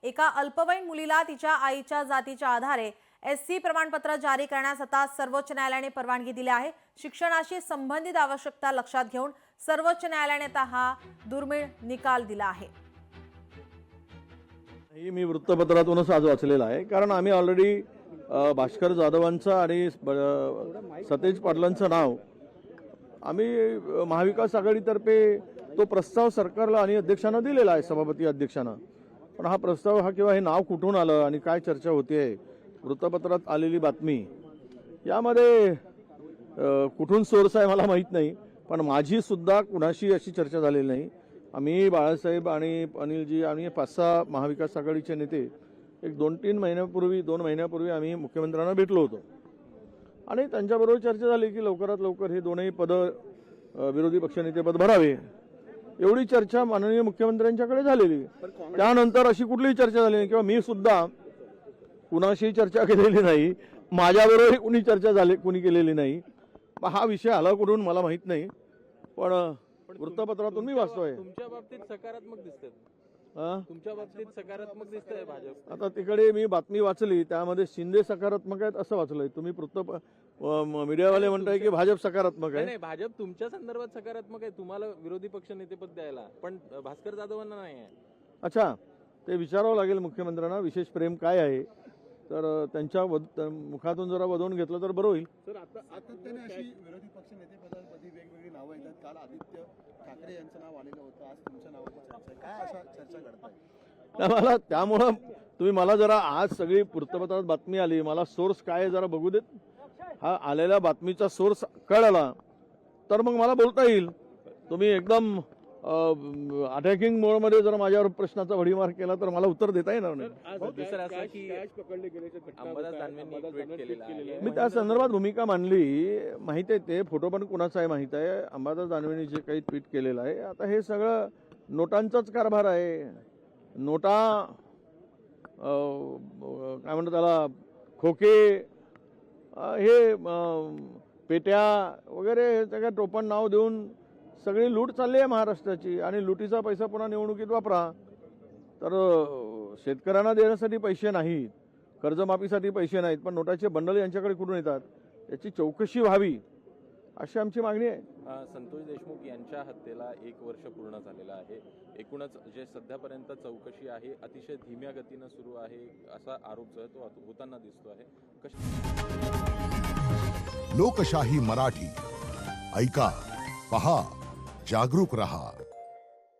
एका अल्पवयीन मुलीला तिच्या आईच्या जातीच्या आधारे SC प्रमाणपत्र जारी करण्यास आता सर्वोच्च न्यायालयाने परवानगी दिली आहे। शिक्षणाशी संबंधित आवश्यकता लक्षात घेऊन सर्वोच्च न्यायालयाने आता हा दुर्मिळ निकाल दिला आहे। मी वृत्तपत्रातूनच आज वाचलेला आहे, कारण आम्ही ऑलरेडी भास्कर जाधवांचं आणि सतेज पाटलांचं नाव आम्ही महाविकास आघाडीतर्फे तो प्रस्ताव सरकारला आणि अध्यक्षांना दिलेला आहे, सभापती अध्यक्षांना। पण हा प्रस्ताव हा किंवा हे नाव कुठून आलं आणि काय चर्चा होते, वृत्तपत्रात आलेली बातमी यामध्ये कुठून सोर्स आहे मला माहीत नाही, पण माझी सुद्धा कुणाशी अशी चर्चा झालेली नाही। आम्ही बाळासाहेब आणि अनिलजी आणि 5-6 महाविकास आघाडीचे नेते एक 2 महिन्यापूर्वी आम्ही मुख्यमंत्र्यांना भेटलो होतो आणि त्यांच्याबरोबर चर्चा झाली की लवकरात लवकर हे दोनही पद विरोधी पक्षनेतेपद भरावे, एवढी चर्चा माननीय मुख्यमंत्र्यांच्याकडे झालेली। त्यानंतर अशी कुठलीही चर्चा झाली नाही किंवा मी सुद्धा कुणाशी चर्चा केलेली नाही, माझ्याबरोबरही कुणी चर्चा कुणी केलेली नाही। हा विषय आला कुठून मला माहित नाही, पण वृत्तपत्रातून मी वाचतोय। तुमच्या बाबतीत सकारात्मक दिसतंय, तुमच्या बाबतीत सकारात्मक दिसतंय भाजप। आता तिकडे मी बातमी वाचली, त्यामध्ये शिंदे सकारात्मक आहेत असं वाचलंय। तुम्ही मीडियावाले म्हणताय की भाजप सकारात्मक आहे। नाही, भाजप तुमच्या संदर्भात सकारात्मक आहे, तुम्हाला विरोधी पक्ष नेतेपद द्यायला, पण भास्कर जाधवांना नाही आहे। अच्छा, ते विचारावं लागेल मुख्यमंत्र्यांना विशेष प्रेम काय आहे, तर त्यांच्या मुखातून जरा वदवून घेतलं तर बरं होईल। सर, आता सातत्याने अशी विरोधी पक्ष नेतेपदांमध्ये वेगवेगळी नावं येतात। काल आदित्य ठाकरे यांचं नाव आलेलं होतं, आज तुमच्या नावाची चर्चा आहे, काय अशा चर्चा घडताय? त्यामुळं तुम्ही मला जरा आज सगळी वृत्तपत्रात बातमी आली, मला सोर्स काय आहे जरा बघू देत। हा आलेल्या बातमीचा सोर्स कळला तर मग मला बोलता येईल। तुम्ही एकदम अटॅकिंग मोडमध्ये जर माझ्यावर प्रश्नाचा भडीमार केला तर मला उत्तर देता येणार नाही। मी त्या संदर्भात भूमिका मांडली, माहिती आहे ते फोटो पण कुणाचा आहे माहित आहे, अंबादास दानवेंनी जे काही ट्विट केलेलं आहे। आता हे सगळं नोटांचाच कारभार आहे। नोटा काय म्हणतात त्याला, खोके, हे पेट्या वगैरे हे सगळं टोपण नाव देऊन सगळी लूट चालली आहे महाराष्ट्राची, आणि लुटीचा पैसा पुन्हा निवडणुकीत वापरा। तर शेतकऱ्यांना देण्यासाठी पैसे नाहीत, कर्जमाफीसाठी पैसे नाहीत, पण नोटाचे बंडल यांच्याकडे कुठून येतात याची चौकशी व्हावी अशी आमची मागणी आहे। संतोष देशमुख यांच्या हत्येला 1 वर्ष पूर्ण झालेलं आहे। एकूणच जे सध्यापर्यंत चौकशी आहे अतिशय धीम्या गतीनं सुरू आहे असा आरोप जो आहे तो होताना दिसतो आहे। लोकशाही मराठी ऐका, पहा, जागरूक रहा।